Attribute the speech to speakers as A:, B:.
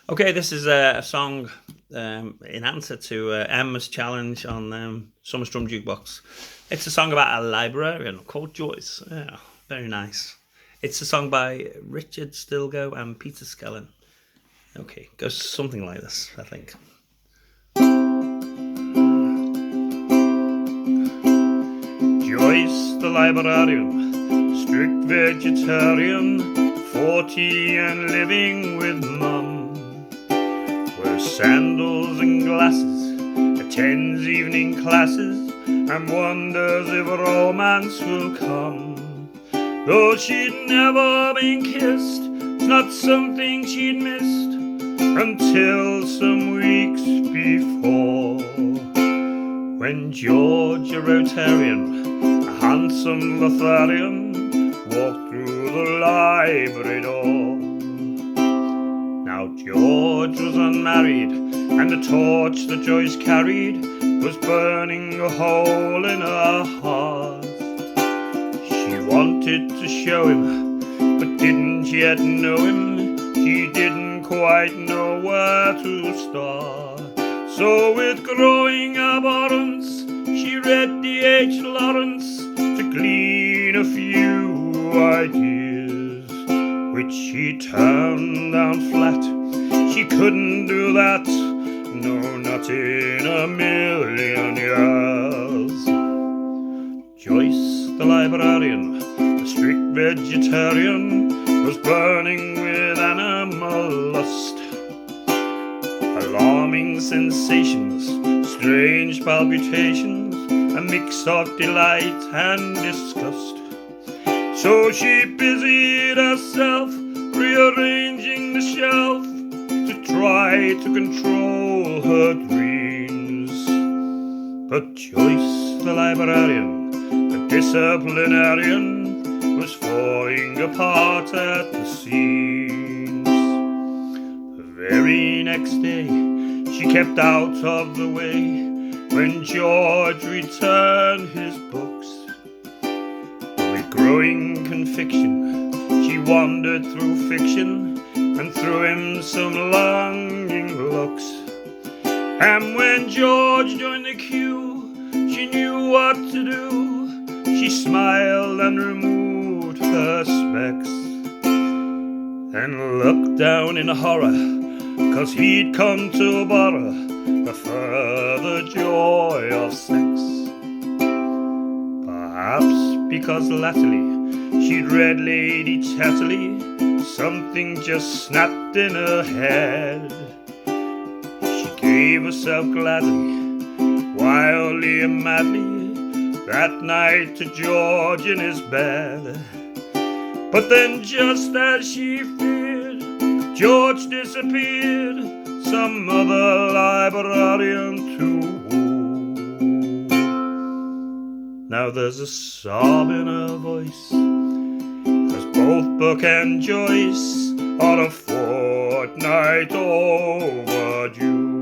A: Okay, this is a song in answer to Emma's challenge on Summer Strum Jukebox. It's a song about a librarian called Joyce. Yeah, very nice. It's a song by Richard Stilgoe and Peter Skellern. Okay, goes something like this, I think. Joyce the librarian, strict vegetarian, 40 and living with mum. Wears sandals and glasses, attends evening classes, and wonders if romance will come. Though she'd never been kissed, it's not something she'd missed until some weeks before, when George, a Rotarian, a handsome Lotharian, walked through the library door. Now George was unmarried, and the torch that Joyce carried was burning a hole in her heart. She wanted to show him, but didn't yet know him. She didn't quite know where to start. So with growing abhorrence, she read D.H. Lawrence to glean a few ideas, which she turned down flat. She couldn't do that, no, not in a million years. Joyce the librarian, a strict vegetarian, was burning with animal lust. Alarming sensations, strange palpitations, a mix of delight and disgust. So she busied herself rearranging the shelf to try to control her dreams. But Joyce the librarian, the disciplinarian, was falling apart at the seams. The very next day she kept out of the way when George returned his books. With growing conviction she wandered through fiction and threw him some longing looks. And when George joined the queue, she knew what to do. She smiled and removed her specs, then looked down in horror, 'cause he'd come to borrow the further joy of sex. Perhaps because latterly she'd read Lady Chatterley, something just snapped in her head. She gave herself gladly, wildly and madly, that night to George in his bed. But then, just as she feared, George disappeared, some other librarian to woo. Now there's a sob in her voice, 'cause both Buck and Joyce are a fortnight overdue.